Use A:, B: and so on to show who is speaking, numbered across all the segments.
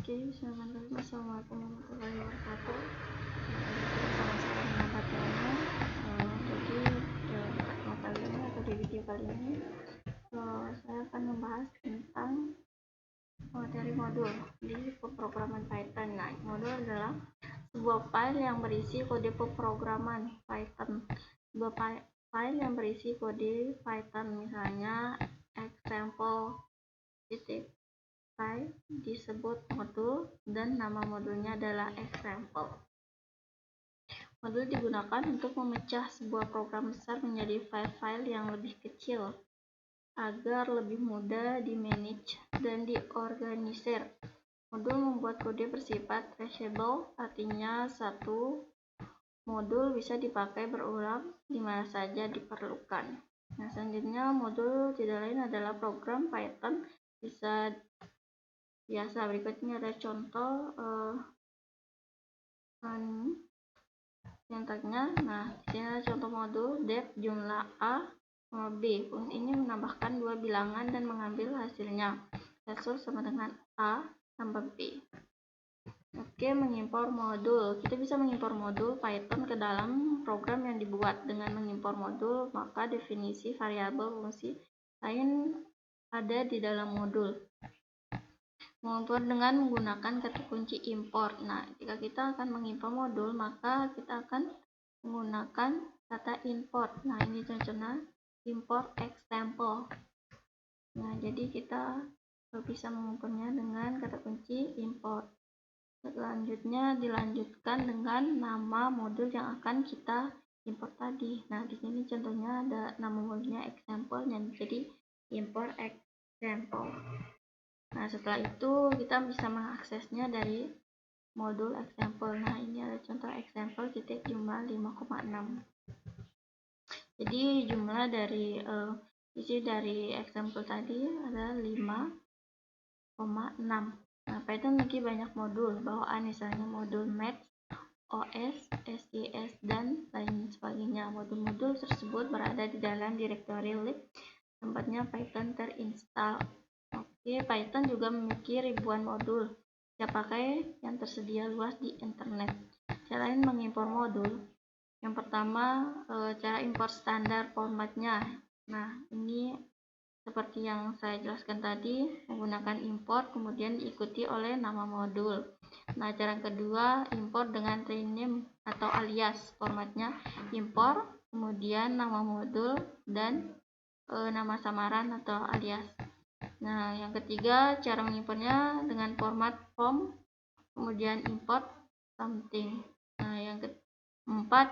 A: Assalamualaikum warahmatullahi wabarakatuh. Bersama saya Nina Tatiana. Jadi pertemuan kali ini atau di video kali ini saya akan membahas tentang materi modul di pemrograman Python. Nah, modul adalah sebuah file yang berisi kode pemrograman Python. Sebuah file yang berisi kode Python, misalnya example file disebut modul dan nama modulnya adalah example. Modul digunakan untuk memecah sebuah program besar menjadi file-file yang lebih kecil agar lebih mudah di-manage dan diorganisir. Modul membuat kode bersifat traceable, artinya satu modul bisa dipakai berulang di mana saja diperlukan. Nah, selanjutnya modul tidak lain adalah program Python bisa biasa. Berikutnya ada contoh contohnya. Nah, di sini ada contoh modul def jumlah A B. Fungsi ini menambahkan dua bilangan dan mengambil hasilnya. Hasil sama dengan A tambah B. Oke, mengimpor modul. Kita bisa mengimpor modul Python ke dalam program yang dibuat. Dengan mengimpor modul, maka definisi variabel fungsi lain ada di dalam modul. Mengimpor dengan menggunakan kata kunci import. Nah, jika kita akan mengimpor modul, maka kita akan menggunakan kata import. Nah, ini contohnya import example. Nah, jadi kita bisa mengimpornya dengan kata kunci import. Selanjutnya dilanjutkan dengan nama modul yang akan kita import tadi. Nah, di sini contohnya ada nama modulnya example, dan jadi import example. Nah, setelah itu kita bisa mengaksesnya dari modul example. Nah, ini ada contoh example titik jumlah 5,6. Jadi jumlah dari isi dari example tadi adalah 5,6. Nah, Python memiliki banyak modul bawaan, misalnya modul Math, OS, SIS, dan lain sebagainya. Modul-modul tersebut berada di dalam direktori lib tempatnya Python terinstall. Oke, Python juga memiliki ribuan modul. Bisa pakai yang tersedia luas di internet. Cara lain mengimpor modul. Yang pertama, cara import standar formatnya. Nah, ini seperti yang saya jelaskan tadi, menggunakan import kemudian diikuti oleh nama modul. Nah, cara kedua, import dengan rename atau alias. Formatnya import, kemudian nama modul, dan nama samaran atau alias. Nah, yang ketiga, cara mengimportnya dengan format from, kemudian import something. Nah, yang keempat,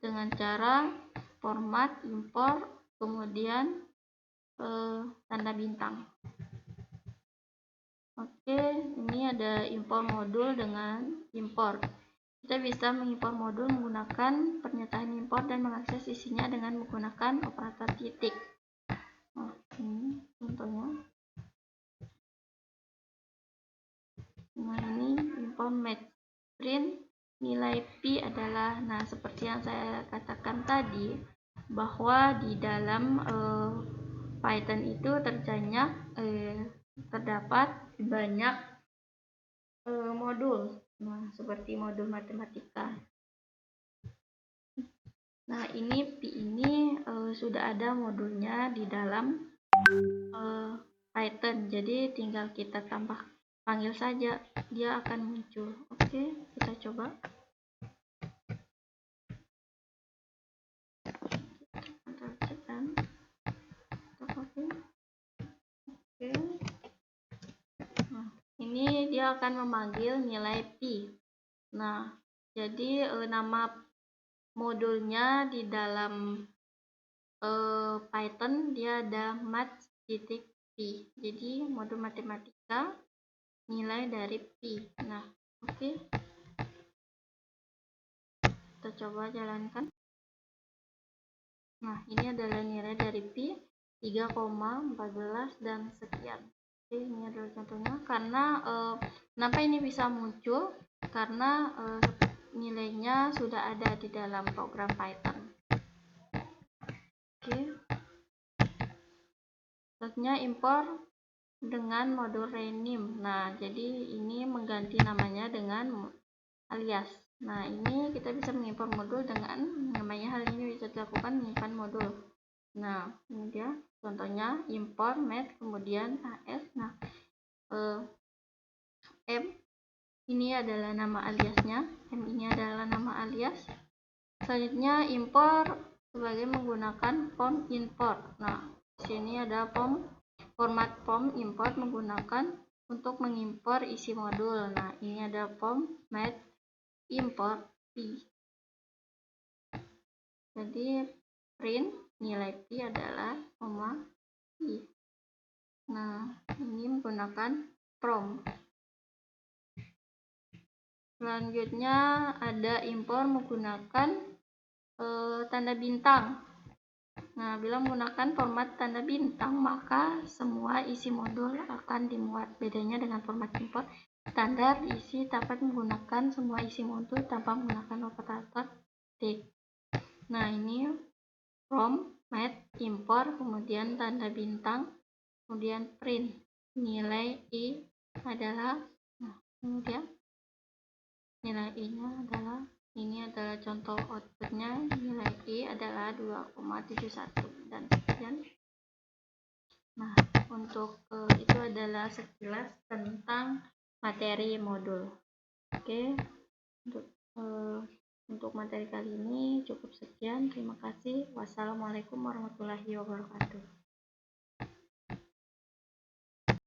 A: dengan cara format import, kemudian tanda bintang. Oke, ini ada import modul dengan import. Kita bisa mengimpor modul menggunakan pernyataan import dan mengakses isinya dengan menggunakan operator titik. Nah, ini contohnya. Nah, ini import match print nilai P adalah, nah seperti yang saya katakan tadi, bahwa di dalam Python itu terdapat banyak modul. Nah, seperti modul matematika. Nah, ini P ini sudah ada modulnya di dalam Python. Jadi tinggal kita panggil saja, dia akan muncul. Oke, kita coba. Oke. Nah, ini dia akan memanggil nilai P. Nah, jadi nama modulnya di dalam Python dia ada math.p. Jadi modul matematika nilai dari P. Nah, oke. Kita coba jalankan. Nah, ini adalah nilai dari P 3,14 dan sekian. Oke, ini adalah contohnya. Karena kenapa ini bisa muncul? Karena nilainya sudah ada di dalam program Python. Oke. Selanjutnya import dengan modul rename. Nah, jadi ini mengganti namanya dengan alias. Nah, ini kita bisa mengimpor modul dengan namanya, hal ini bisa dilakukan menyimpan modul. Nah, ini dia contohnya, import math kemudian as. Nah, m ini adalah nama aliasnya, m ini adalah nama alias. Selanjutnya import sebagai menggunakan form import. Nah, sini ada format form import menggunakan untuk mengimpor isi modul. Nah, ini ada form math import p. Jadi print nilai p adalah p. Nah, ini menggunakan from. Selanjutnya ada import menggunakan tanda bintang. Nah, bila menggunakan format tanda bintang, maka semua isi modul akan dimuat. Bedanya dengan format import standar diisi dapat menggunakan semua isi modul tanpa menggunakan operator tick. Nah, ini from math import kemudian tanda bintang kemudian print nilai i adalah, nah, kemudian nilai i-nya adalah, ini adalah contoh outputnya, nilai i adalah 2,71 dan sekian. Nah, untuk itu adalah sekilas tentang materi modul. Oke, untuk materi kali ini cukup sekian. Terima kasih. Wassalamualaikum warahmatullahi wabarakatuh.